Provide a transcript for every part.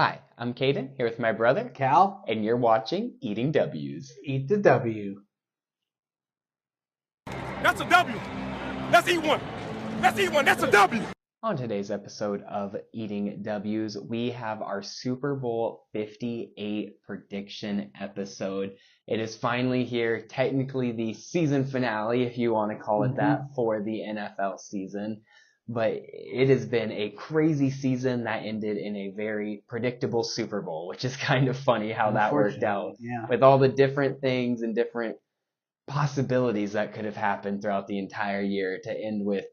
Hi, I'm Caden, here with my brother, Cal, and you're watching Eating W's. eat the W. That's a W. Let's eat one. Let's eat one. That's a W. On today's episode of Eating W's, we have our Super Bowl 58 prediction episode. It is finally here, technically the season finale, if you want to call it that, for the NFL season. But it has been a crazy season that ended in a very predictable Super Bowl, which is kind of funny how that worked out. Yeah. With all the different things and different possibilities that could have happened throughout the entire year, to end with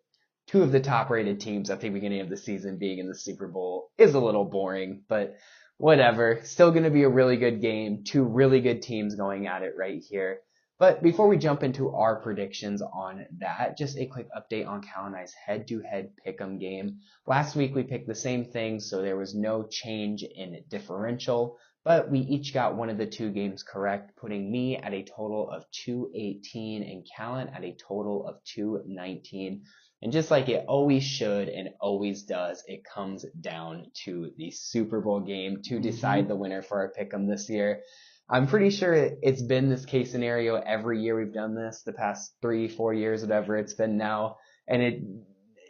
two of the top rated teams at the beginning of the season being in the Super Bowl is a little boring, but whatever. Still going to be a really good game. Two really good teams going at it right here. But before we jump into our predictions on that, just a quick update on Cal and I's head-to-head pick'em game. Last week we picked the same thing, so there was no change in differential, but we each got one of the two games correct, putting me at a total of 218 and Callan at a total of 219. And just like it always should and always does, it comes down to the Super Bowl game to decide the winner for our pick'em this year. I'm pretty sure it's been this case scenario every year we've done this, the past 3-4 years, whatever it's been now. And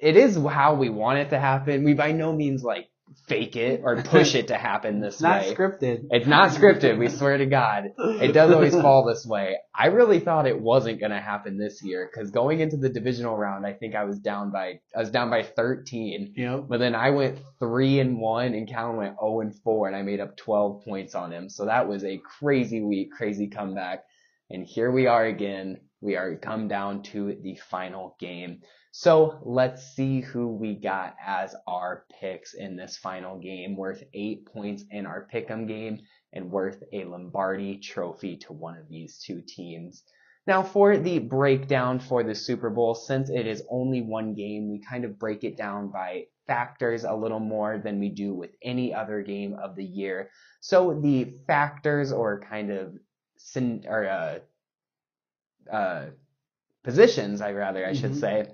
it is how we want it to happen. We by no means like fake it or push it to happen this way. It's not scripted. It's not scripted, we swear to God. It does always fall this way. I really thought it wasn't going to happen this year, because going into the divisional round, I think I was down by 13. Yep. But then I went 3-1 and Callan went 0-4, and I made up 12 points on him. So that was a crazy week, crazy comeback. And here we are again. We are come down to the final game. So let's see who we got as our picks in this final game, worth 8 points in our pick'em game and worth a Lombardi trophy to one of these two teams. Now for the breakdown for the Super Bowl, since it is only one game, we kind of break it down by factors a little more than we do with any other game of the year. So the factors, or kind of positions, I should say,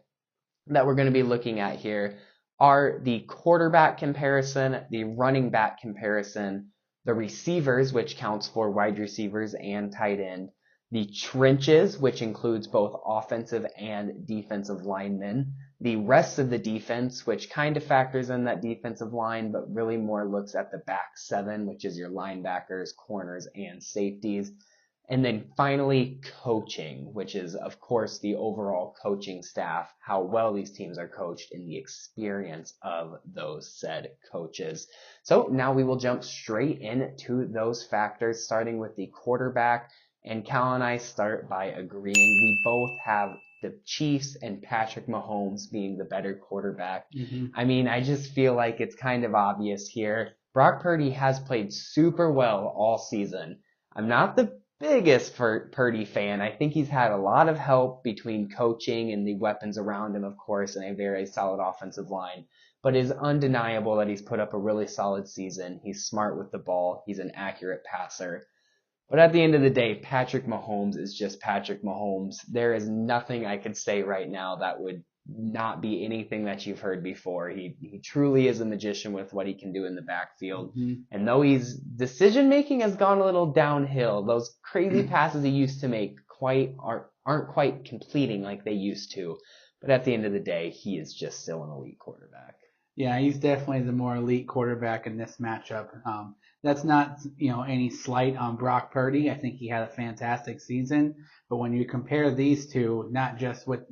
that we're going to be looking at here are the quarterback comparison, the running back comparison, the receivers, which counts for wide receivers and tight end, the trenches, which includes both offensive and defensive linemen, the rest of the defense, which kind of factors in that defensive line, but really more looks at the back seven, which is your linebackers, corners, and safeties. And then finally, coaching, which is, of course, the overall coaching staff, how well these teams are coached, and the experience of those said coaches. So now we will jump straight into those factors, starting with the quarterback. And Cal and I start by agreeing. We both have the Chiefs and Patrick Mahomes being the better quarterback. I mean, I just feel like it's kind of obvious here. Brock Purdy has played super well all season. I'm not the biggest Purdy fan. I think he's had a lot of help between coaching and the weapons around him, of course, and a very solid offensive line. But it is undeniable that he's put up a really solid season. He's smart with the ball. He's an accurate passer. But at the end of the day, Patrick Mahomes is just Patrick Mahomes. There is nothing I could say right now that would not be anything that you've heard before. He truly is a magician with what he can do in the backfield. And though his decision making has gone a little downhill, those crazy passes he used to make aren't quite completing like they used to. But at the end of the day, he is just still an elite quarterback. Yeah, he's definitely the more elite quarterback in this matchup. That's not, any slight on Brock Purdy. I think he had a fantastic season. But when you compare these two, not just with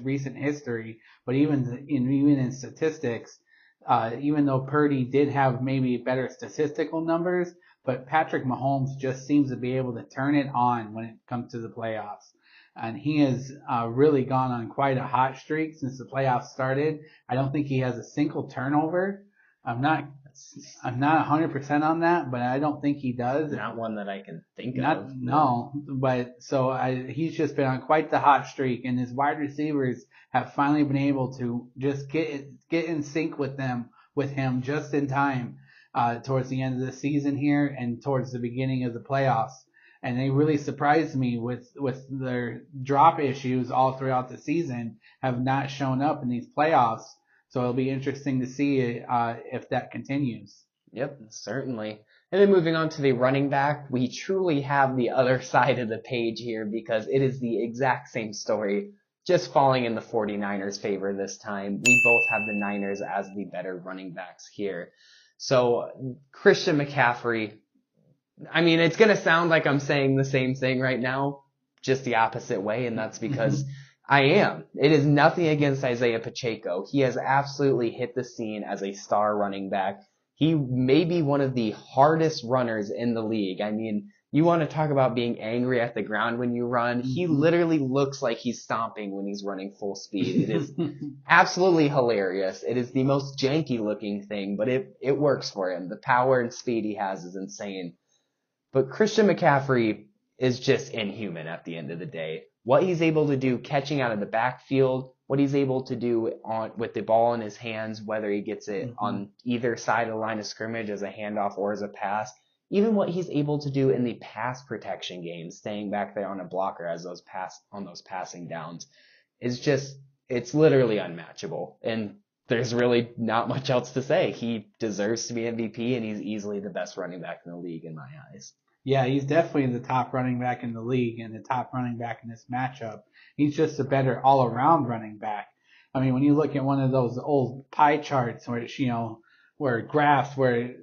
recent history, but even in statistics, even though Purdy did have maybe better statistical numbers, but Patrick Mahomes just seems to be able to turn it on when it comes to the playoffs. And he has really gone on quite a hot streak since the playoffs started. I don't think he has a single turnover. I'm not 100% on that, but I don't think he does. Not one that I can think of. No, but he's just been on quite the hot streak, and his wide receivers have finally been able to just get in sync with him just in time towards the end of the season here and towards the beginning of the playoffs. And they really surprised me with their drop issues all throughout the season have not shown up in these playoffs. So it'll be interesting to see if that continues. Yep, certainly. And then moving on to the running back, we truly have the other side of the page here because it is the exact same story, just falling in the 49ers' favor this time. We both have the Niners as the better running backs here. So Christian McCaffrey, I mean, it's going to sound like I'm saying the same thing right now, just the opposite way, and that's because I am. It is nothing against Isaiah Pacheco. He has absolutely hit the scene as a star running back. He may be one of the hardest runners in the league. I mean, you want to talk about being angry at the ground when you run. He literally looks like he's stomping when he's running full speed. It is absolutely hilarious. It is the most janky looking thing, but it works for him. The power and speed he has is insane. But Christian McCaffrey is just inhuman at the end of the day. What he's able to do catching out of the backfield, what he's able to do with the ball in his hands, whether he gets it on either side of the line of scrimmage as a handoff or as a pass, even what he's able to do in the pass protection game, staying back there on a blocker as those passing downs, is just, it's literally unmatchable. And there's really not much else to say. He deserves to be MVP, and he's easily the best running back in the league in my eyes. Yeah, he's definitely the top running back in the league and the top running back in this matchup. He's just a better all-around running back. I mean, when you look at one of those old pie charts where it's, where graphs where,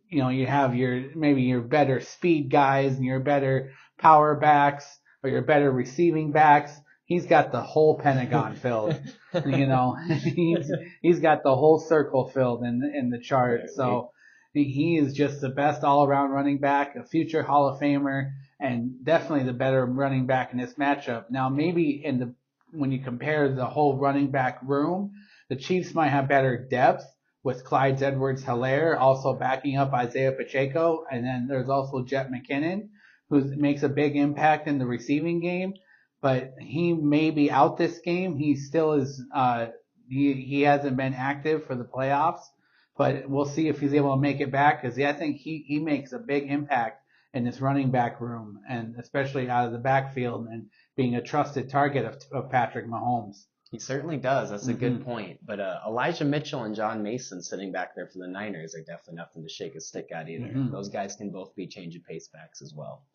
you have maybe your better speed guys and your better power backs or your better receiving backs, he's got the whole pentagon filled. He's got the whole circle filled in the chart. So he is just the best all-around running back, a future Hall of Famer, and definitely the better running back in this matchup. Now, maybe when you compare the whole running back room, the Chiefs might have better depth with Clyde Edwards-Helaire also backing up Isaiah Pacheco, and then there's also Jet McKinnon, who makes a big impact in the receiving game. But he may be out this game. He still is. He hasn't been active for the playoffs. But we'll see if he's able to make it back because I think he makes a big impact in this running back room, and especially out of the backfield and being a trusted target of Patrick Mahomes. He certainly does. That's a good point. But Elijah Mitchell and John Mason sitting back there for the Niners are definitely nothing to shake a stick at either. Those guys can both be change of pace backs as well.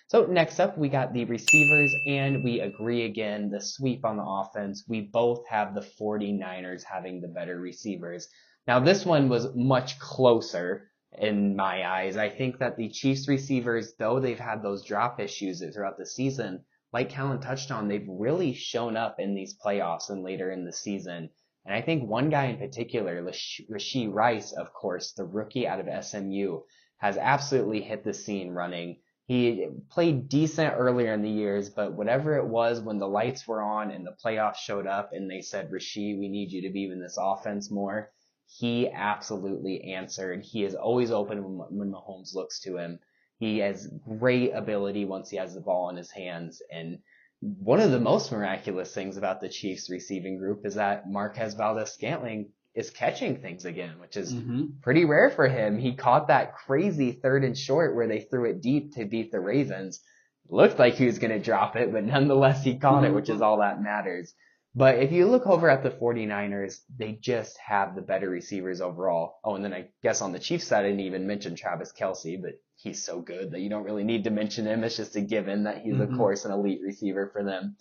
So next up, we got the receivers, and we agree again, the sweep on the offense. We both have the 49ers having the better receivers. Now, this one was much closer in my eyes. I think that the Chiefs receivers, though they've had those drop issues throughout the season, like Callan touched on, they've really shown up in these playoffs and later in the season. And I think one guy in particular, Rashee Rice, of course, the rookie out of SMU, has absolutely hit the scene running. He played decent earlier in the years, but whatever it was when the lights were on and the playoffs showed up and they said, Rashee, we need you to be in this offense more, he absolutely answered. He is always open when Mahomes looks to him. He has great ability once he has the ball in his hands. And one of the most miraculous things about the Chiefs receiving group is that Marquez Valdes-Scantling is catching things again, which is pretty rare for him. He caught that crazy 3rd and short where they threw it deep to beat the Ravens. Looked like he was going to drop it, but nonetheless he caught it, which is all that matters. But if you look over at the 49ers, they just have the better receivers overall. Oh, and then I guess on the Chiefs side, I didn't even mention Travis Kelce, but he's so good that you don't really need to mention him. It's just a given that he's, of course, an elite receiver for them.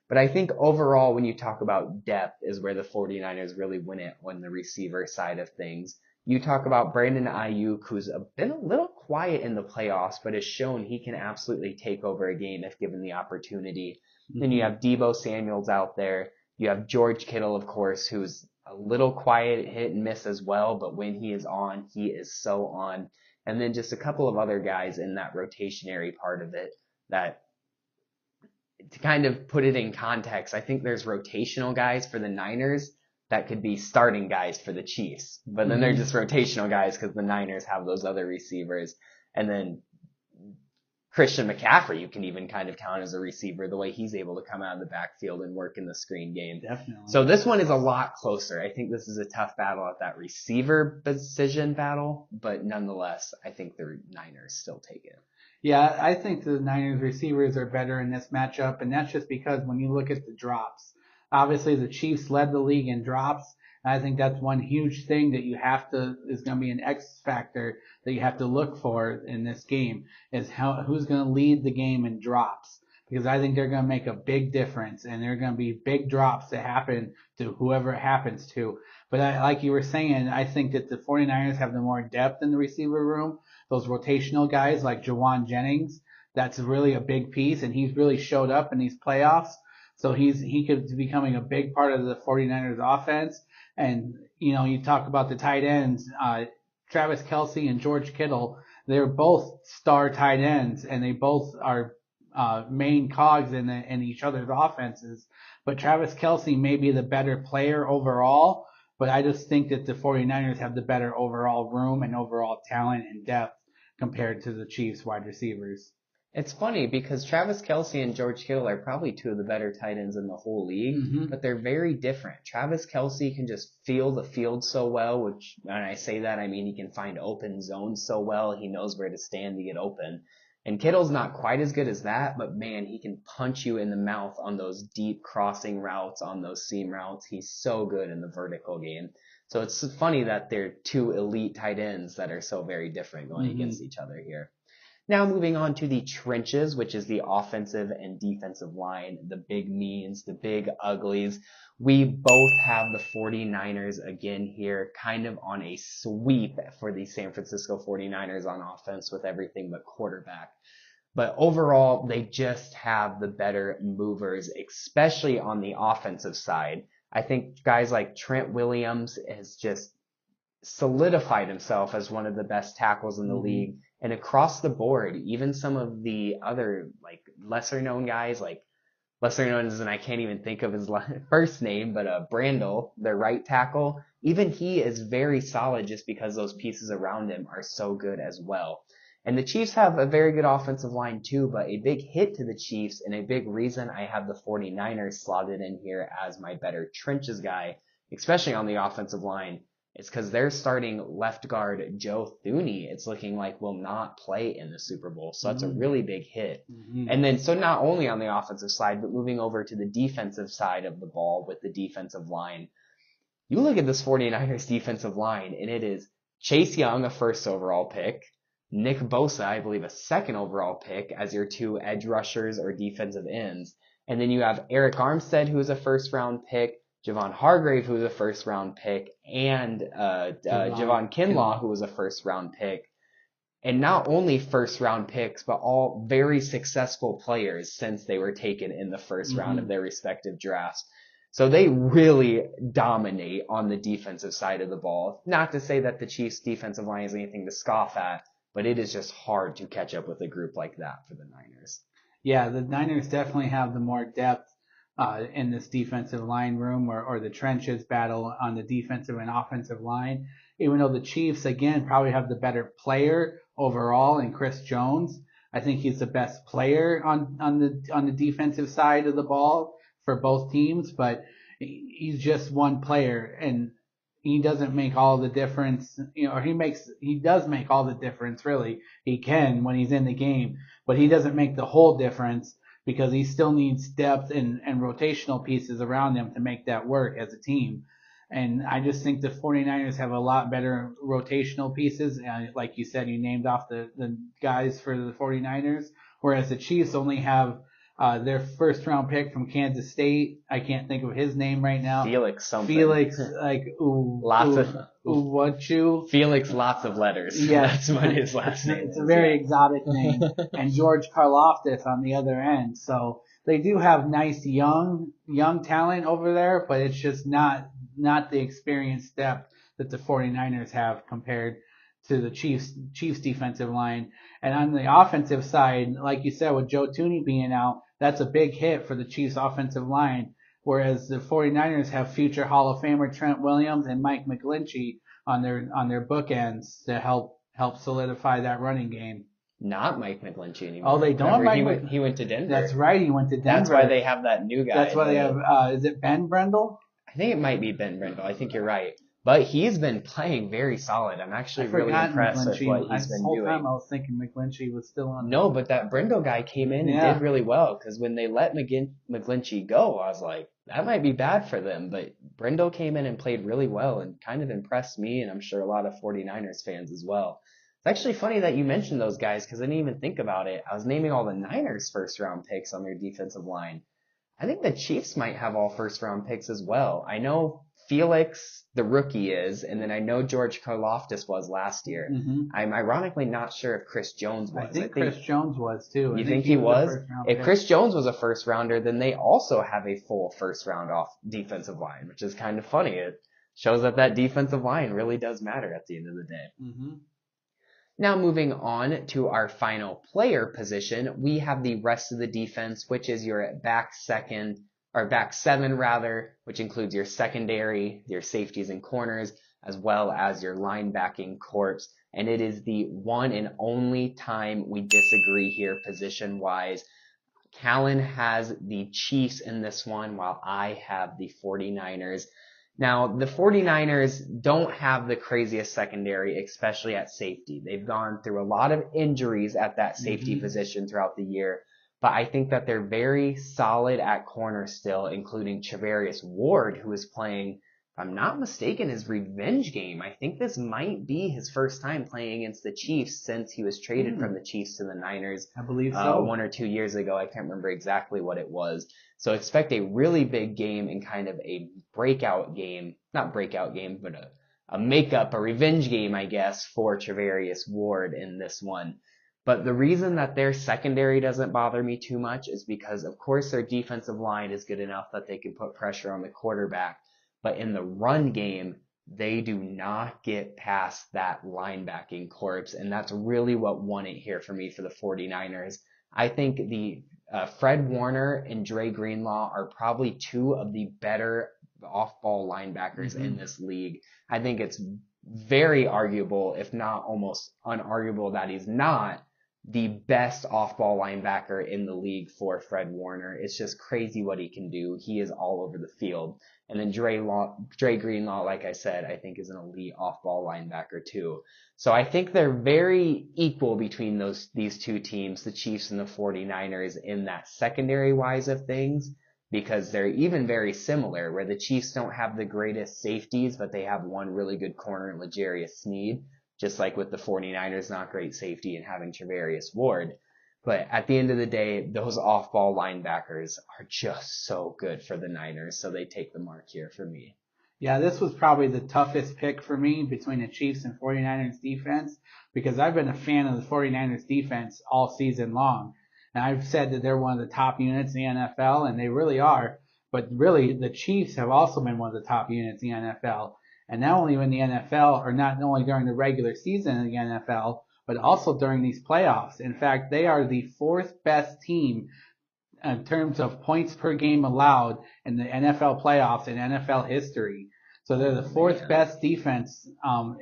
But I think overall, when you talk about depth is where the 49ers really win it on the receiver side of things. You talk about Brandon Ayuk, who's been a little quiet in the playoffs, but has shown he can absolutely take over a game if given the opportunity. Then you have Deebo Samuels out there. You have George Kittle, of course, who's a little quiet, hit and miss as well, but when he is on, he is so on. And then just a couple of other guys in that rotationary part of it that, to kind of put it in context, I think there's rotational guys for the Niners that could be starting guys for the Chiefs. But then they're just rotational guys because the Niners have those other receivers. And then Christian McCaffrey, you can even kind of count as a receiver, the way he's able to come out of the backfield and work in the screen game. Definitely. So this one is a lot closer. I think this is a tough battle at that receiver position battle, but nonetheless, I think the Niners still take it. Yeah, I think the Niners receivers are better in this matchup, and that's just because when you look at the drops, obviously the Chiefs led the league in drops, And I think that's one huge thing that is going to be an X factor that you have to look for in this game is who's going to lead the game in drops. Because I think they're going to make a big difference, and there are going to be big drops that happen to whoever it happens to. But like you were saying, I think that the 49ers have the more depth in the receiver room. Those rotational guys like Jawan Jennings, that's really a big piece, and he's really showed up in these playoffs. So he could be becoming a big part of the 49ers offense. And, you talk about the tight ends, Travis Kelce and George Kittle, they're both star tight ends, and they both are main cogs in each other's offenses. But Travis Kelce may be the better player overall, but I just think that the 49ers have the better overall room and overall talent and depth compared to the Chiefs wide receivers. It's funny because Travis Kelce and George Kittle are probably two of the better tight ends in the whole league, but they're very different. Travis Kelce can just feel the field so well, which when I say that, I mean he can find open zones so well. He knows where to stand to get open. And Kittle's not quite as good as that, but man, he can punch you in the mouth on those deep crossing routes, on those seam routes. He's so good in the vertical game. So it's funny that they're two elite tight ends that are so very different going against each other here. Now moving on to the trenches, which is the offensive and defensive line, the big means, the big uglies. We both have the 49ers again here, kind of on a sweep for the San Francisco 49ers on offense with everything but quarterback. But overall, they just have the better movers, especially on the offensive side. I think guys like Trent Williams has just solidified himself as one of the best tackles in the league. And across the board, even some of the other like lesser known guys, like lesser known as, and I can't even think of his first name, but Brandel, their right tackle, even he is very solid just because those pieces around him are so good as well. And the Chiefs have a very good offensive line too, but a big hit to the Chiefs and a big reason I have the 49ers slotted in here as my better trenches guy, especially on the offensive line, is because they're starting left guard Joe Thuney. It's looking like will not play in the Super Bowl. So that's a really big hit. And then, so not only on the offensive side, but moving over to the defensive side of the ball with the defensive line. You look at this 49ers defensive line, and it is Chase Young, a first overall pick, Nick Bosa, I believe a second overall pick as your two edge rushers or defensive ends. And then you have Eric Armstead, who is a first round pick, Javon Hargrave, who was a first round pick, and Javon Kinlaw, who was a first round pick. And not only first round picks, but all very successful players since they were taken in the first round of their respective drafts. So they really dominate on the defensive side of the ball. Not to say that the Chiefs' defensive line is anything to scoff at, but it is just hard to catch up with a group like that for the Niners. Yeah, the Niners definitely have the more depth in this defensive line room or the trenches battle on the defensive and offensive line. Even though the Chiefs, again, probably have the better player overall in Chris Jones. I think he's the best player on the defensive side of the ball for both teams, but he's just one player and he doesn't make all the difference, or he does make all the difference, really. He can when he's in the game, but he doesn't make the whole difference because he still needs depth and rotational pieces around him to make that work as a team. And I just think the 49ers have a lot better rotational pieces. Like you said, you named off the guys for the 49ers, whereas the Chiefs only have their first round pick from Kansas State. I can't think of his name right now. Felix something. Felix, Felix, lots of letters. Yeah. That's what his last name is. It's a very exotic name. And George Karlaftis on the other end. So they do have nice young talent over there, but it's just not the experienced depth that the 49ers have compared to the Chiefs defensive line. And on the offensive side, like you said, with Joe Thuney being out, that's a big hit for the Chiefs offensive line. Whereas the 49ers have future Hall of Famer Trent Williams and Mike McGlinchey on their bookends to help solidify that running game. Not Mike McGlinchey anymore. Oh, they don't. He went to Denver. That's right. He went to Denver. That's why they have that new guy. That's why they have. Is it Ben Brendel? I think it might be Ben Brendel. I think you're right. But he's been playing very solid. I'm actually really impressed with what he's been doing. The whole time I was thinking McGlinchey was still on. No, but that Brendel guy came in and did really well because when they let McGlinchey go, I was like, that might be bad for them. But Brindle came in and played really well and kind of impressed me, and I'm sure a lot of 49ers fans as well. It's actually funny that you mentioned those guys because I didn't even think about it. I was naming all the Niners first round picks on their defensive line. I think the Chiefs might have all first round picks as well. I know Felix, the rookie, is, and then I know George Karlaftis was last year. Mm-hmm. I'm ironically not sure if Chris Jones was. I think Chris Jones was too. You think he was? If Chris Jones was a first rounder, then they also have a full first round off defensive line, which is kind of funny. It shows that defensive line really does matter at the end of the day. Mm-hmm. Now moving on to our final player position, we have the rest of the defense, which is your back seven rather, which includes your secondary, your safeties and corners, as well as your linebacking corps. And it is the one and only time we disagree here position wise. Callan has the Chiefs in this one while I have the 49ers. Now, the 49ers don't have the craziest secondary, especially at safety. They've gone through a lot of injuries at that safety position throughout the year, but I think that they're very solid at corner still, including Charvarius Ward, who is playing, if I'm not mistaken, his revenge game. I think this might be his first time playing against the Chiefs since he was traded from the Chiefs to the Niners. I believe so. 1 or 2 years ago. I can't remember exactly what it was. So expect a really big game and kind of a breakout game, not breakout game, but a makeup, a revenge game, I guess, for Charvarius Ward in this one. But the reason that their secondary doesn't bother me too much is because, of course, their defensive line is good enough that they can put pressure on the quarterback. But in the run game, they do not get past that linebacking corps. And that's really what won it here for me for the 49ers. I think the Fred Warner and Dre Greenlaw are probably two of the better off-ball linebackers in this league. I think it's very arguable, if not almost unarguable, that he's not the best off-ball linebacker in the league for Fred Warner. It's just crazy what he can do. He is all over the field. And then Dre Greenlaw, like I said, I think is an elite off-ball linebacker too. So I think they're very equal between these two teams, the Chiefs and the 49ers, in that secondary wise of things, because they're even very similar, where the Chiefs don't have the greatest safeties, but they have one really good corner in L'Jarius Sneed, just like with the 49ers, not great safety and having Charvarius Ward. But at the end of the day, those off-ball linebackers are just so good for the Niners, so they take the mark here for me. Yeah, this was probably the toughest pick for me between the Chiefs and 49ers defense, because I've been a fan of the 49ers defense all season long. And I've said that they're one of the top units in the NFL, and they really are. But really, the Chiefs have also been one of the top units in the NFL. And not only in the NFL, or not only during the regular season in the NFL, but also during these playoffs. In fact, they are the fourth best team in terms of points per game allowed in the NFL playoffs in NFL history. So they're the fourth best defense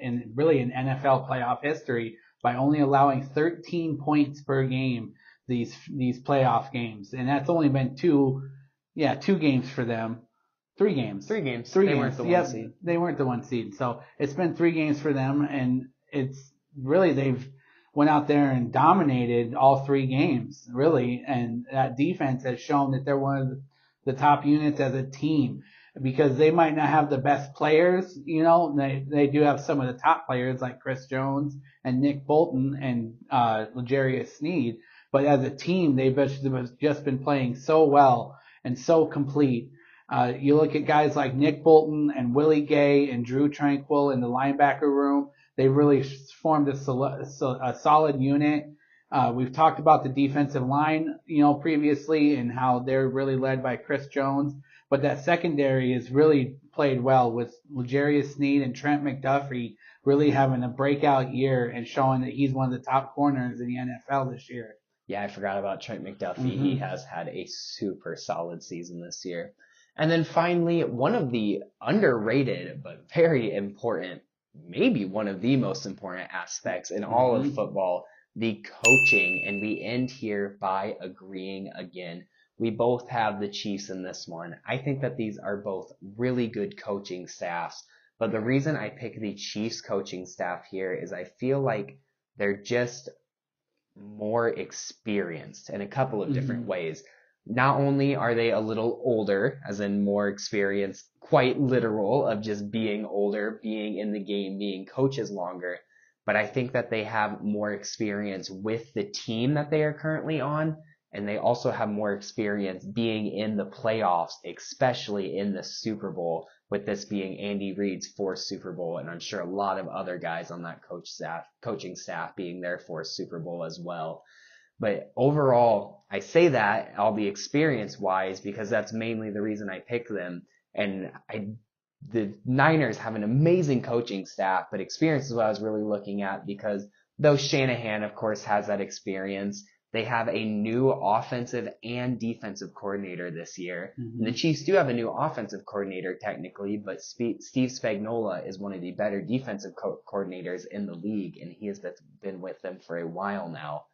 in NFL playoff history by only allowing 13 points per game these playoff games. And that's only been two games for them. 3 games. Three games. They weren't the one seed. They weren't the 1 seed. So it's been 3 games for them, and it's really they've went out there and dominated all 3 games, really. And that defense has shown that they're one of the top units as a team, because they might not have the best players, they do have some of the top players like Chris Jones and Nick Bolton and L'Jarius Sneed. But as a team, they've just been playing so well and so complete. You look at guys like Nick Bolton and Willie Gay and Drew Tranquill in the linebacker room. They really formed a solid unit. We've talked about the defensive line, previously, and how they're really led by Chris Jones. But that secondary has really played well, with L'Jarius Sneed and Trent McDuffie really having a breakout year and showing that he's one of the top corners in the NFL this year. Yeah, I forgot about Trent McDuffie. He has had a super solid season this year. And then finally, one of the underrated but very important, maybe one of the most important aspects in all of football, the coaching. And we end here by agreeing again. We both have the Chiefs in this one. I think that these are both really good coaching staffs. But the reason I pick the Chiefs coaching staff here is I feel like they're just more experienced in a couple of different ways. not only are they a little older, as in more experience, quite literal of just being older, being in the game, being coaches longer, but I think that they have more experience with the team that they are currently on, and they also have more experience being in the playoffs, especially in the Super Bowl, with this being Andy Reid's fourth Super Bowl, and I'm sure a lot of other guys on that coaching staff being their fourth Super Bowl as well. But overall, I say that all the experience wise because that's mainly the reason I pick them. And the Niners have an amazing coaching staff, but experience is what I was really looking at because though Shanahan, of course, has that experience, they have a new offensive and defensive coordinator this year. Mm-hmm. And the Chiefs do have a new offensive coordinator technically, but Steve Spagnuolo is one of the better defensive coordinators in the league, and he has been with them for a while now.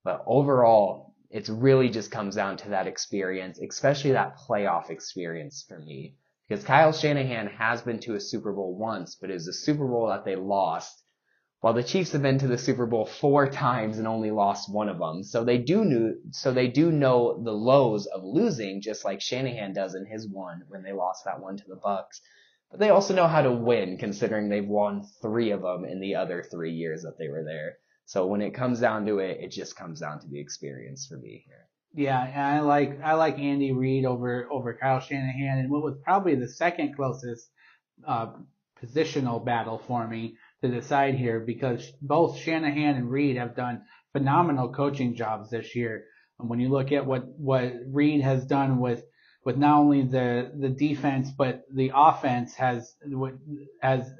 But overall, it really just comes down to that experience, especially that playoff experience for me. Because Kyle Shanahan has been to a Super Bowl once, but it was a Super Bowl that they lost, while the Chiefs have been to the Super Bowl 4 times and only lost one of them. So they do know the lows of losing, just like Shanahan does in his one when they lost that one to the Bucs. But they also know how to win, considering they've won 3 of them in the other 3 years that they were there. So when it comes down to it, it just comes down to the experience for me here. Yeah, and I like Andy Reid over Kyle Shanahan, and what was probably the second closest positional battle for me to decide here, because both Shanahan and Reid have done phenomenal coaching jobs this year. And when you look at what Reid has done with not only the defense but the offense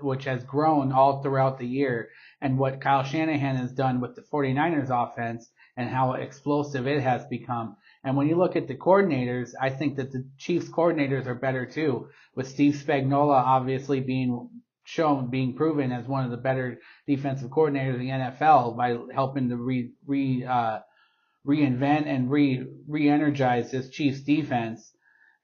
which has grown all throughout the year, and what Kyle Shanahan has done with the 49ers offense and how explosive it has become. And when you look at the coordinators, I think that the Chiefs coordinators are better too, with Steve Spagnuolo obviously being proven as one of the better defensive coordinators in the NFL by helping to reinvent and re-energize this Chiefs defense.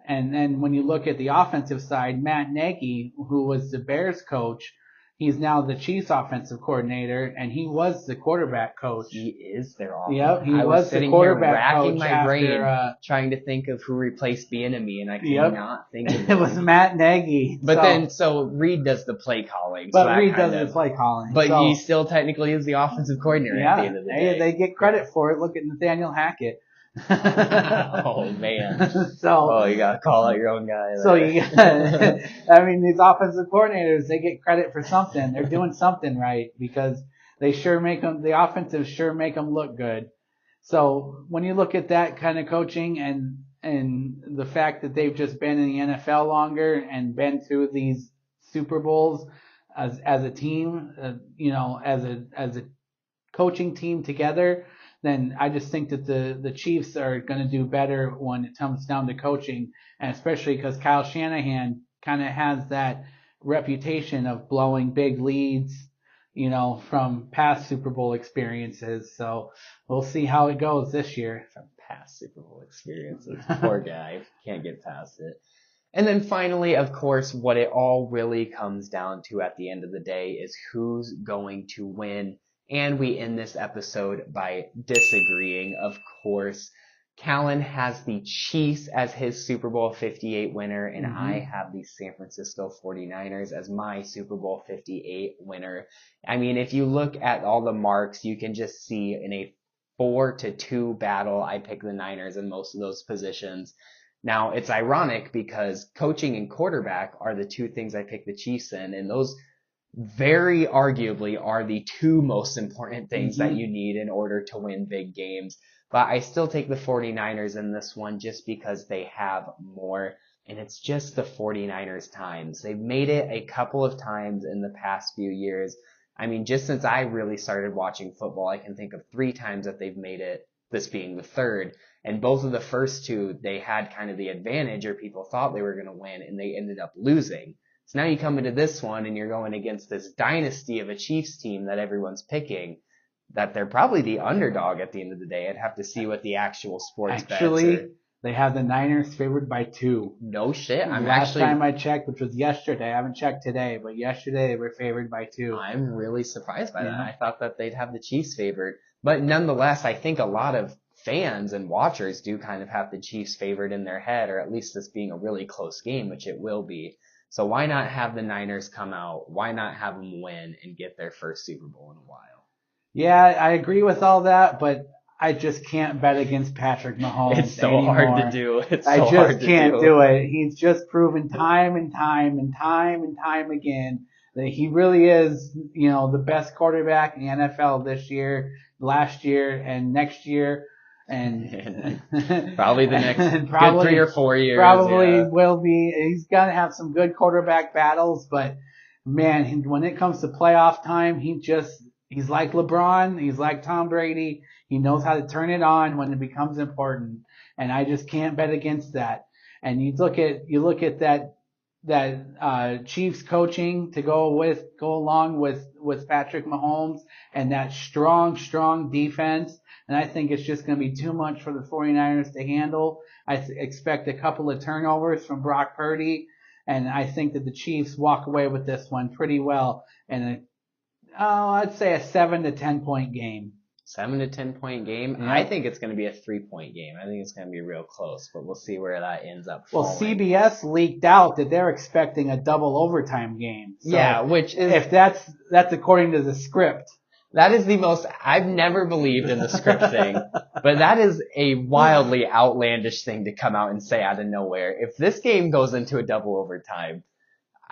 And then when you look at the offensive side, Matt Nagy, who was the Bears coach, he's now the Chiefs offensive coordinator, and he was the quarterback coach. He is their offense. Yep, he I was the sitting quarterback here racking coach my after, brain trying to think of who replaced Bieniemy, and I cannot think of it was Matt Nagy. But so Reid does the play calling. But Reid does the play calling. But so, he still technically is the offensive coordinator at the end of the day. They get credit for it. Look at Nathaniel Hackett. Oh man! You gotta call out your own guy. So I mean, these offensive coordinators, they get credit for something. They're doing something right because the offensive sure make them look good. So when you look at that kind of coaching and the fact that they've just been in the NFL longer and been through these Super Bowls as a team, as a coaching team together, then I just think that the Chiefs are going to do better when it comes down to coaching, and especially because Kyle Shanahan kind of has that reputation of blowing big leads, from past Super Bowl experiences. So we'll see how it goes this year. From past Super Bowl experiences. Poor guy. Can't get past it. And then finally, of course, what it all really comes down to at the end of the day is who's going to win. And we end this episode by disagreeing, of course. Callan has the Chiefs as his Super Bowl 58 winner, and I have the San Francisco 49ers as my Super Bowl 58 winner. I mean, if you look at all the marks, you can just see in a 4-2 battle, I pick the Niners in most of those positions. Now, it's ironic because coaching and quarterback are the two things I pick the Chiefs in, and those very arguably are the two most important things that you need in order to win big games. But I still take the 49ers in this one just because they have more, and it's just the 49ers times. They've made it a couple of times in the past few years. I mean, just since I really started watching football, I can think of 3 times that they've made it, this being the third. And both of the first 2, they had kind of the advantage, or people thought they were going to win, and they ended up losing. So now you come into this one and you're going against this dynasty of a Chiefs team that everyone's picking, that they're probably the underdog at the end of the day. I'd have to see what the actual sports bets are. They have the Niners favored by 2. No shit. Last time I checked, which was yesterday, I haven't checked today, but yesterday they were favored by 2. I'm really surprised by that. I thought that they'd have the Chiefs favored. But nonetheless, I think a lot of fans and watchers do kind of have the Chiefs favored in their head, or at least this being a really close game, which it will be. So why not have the Niners come out? Why not have them win and get their first Super Bowl in a while? Yeah, I agree with all that, but I just can't bet against Patrick Mahomes It's so anymore. hard to do. I just can't do it. He's just proven time and time again that he really is, the best quarterback in the NFL this year, last year, and next year. And probably the next good 3 or 4 years. Probably will be. He's going to have some good quarterback battles, but man, when it comes to playoff time, he's like LeBron. He's like Tom Brady. He knows how to turn it on when it becomes important. And I just can't bet against that. And you look at that Chiefs coaching to go along with Patrick Mahomes and that strong defense. And I think it's just going to be too much for the 49ers to handle. I expect a couple of turnovers from Brock Purdy. And I think that the Chiefs walk away with this one pretty well. And I'd say a 7 to 10 point game. 7 to 10 point game. Yeah. I think it's going to be a 3-point game. I think it's going to be real close, but we'll see where that ends up falling. Well, CBS leaked out that they're expecting a double overtime game. So yeah, which is, if that's according to the script. That is the most, I've never believed in the script thing, but that is a wildly outlandish thing to come out and say out of nowhere. If this game goes into a double overtime,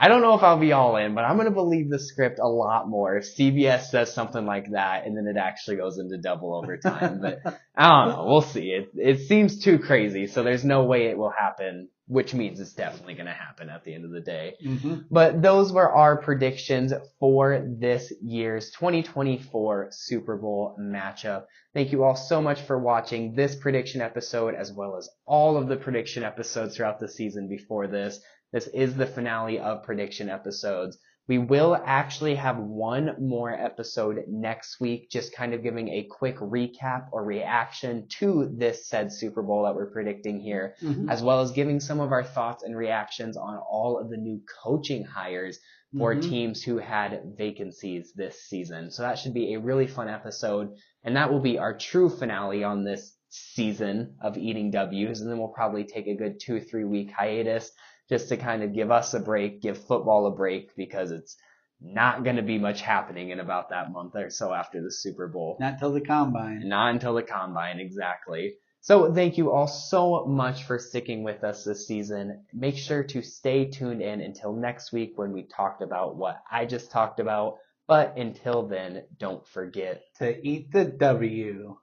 I don't know if I'll be all in, but I'm going to believe the script a lot more if CBS says something like that and then it actually goes into double overtime. But I don't know. We'll see. It seems too crazy, so there's no way it will happen, which means it's definitely going to happen at the end of the day. Mm-hmm. But those were our predictions for this year's 2024 Super Bowl matchup. Thank you all so much for watching this prediction episode as well as all of the prediction episodes throughout the season before this. This is the finale of prediction episodes. We will actually have one more episode next week, just kind of giving a quick recap or reaction to this said Super Bowl that we're predicting here, as well as giving some of our thoughts and reactions on all of the new coaching hires for teams who had vacancies this season. So that should be a really fun episode, and that will be our true finale on this season of Eating W's, and then we'll probably take a good 2-3 week hiatus just to kind of give us a break, give football a break, because it's not going to be much happening in about that month or so after the Super Bowl. Not until the Combine. Not until the Combine, exactly. So thank you all so much for sticking with us this season. Make sure to stay tuned in until next week when we talked about what I just talked about. But until then, don't forget to eat the W.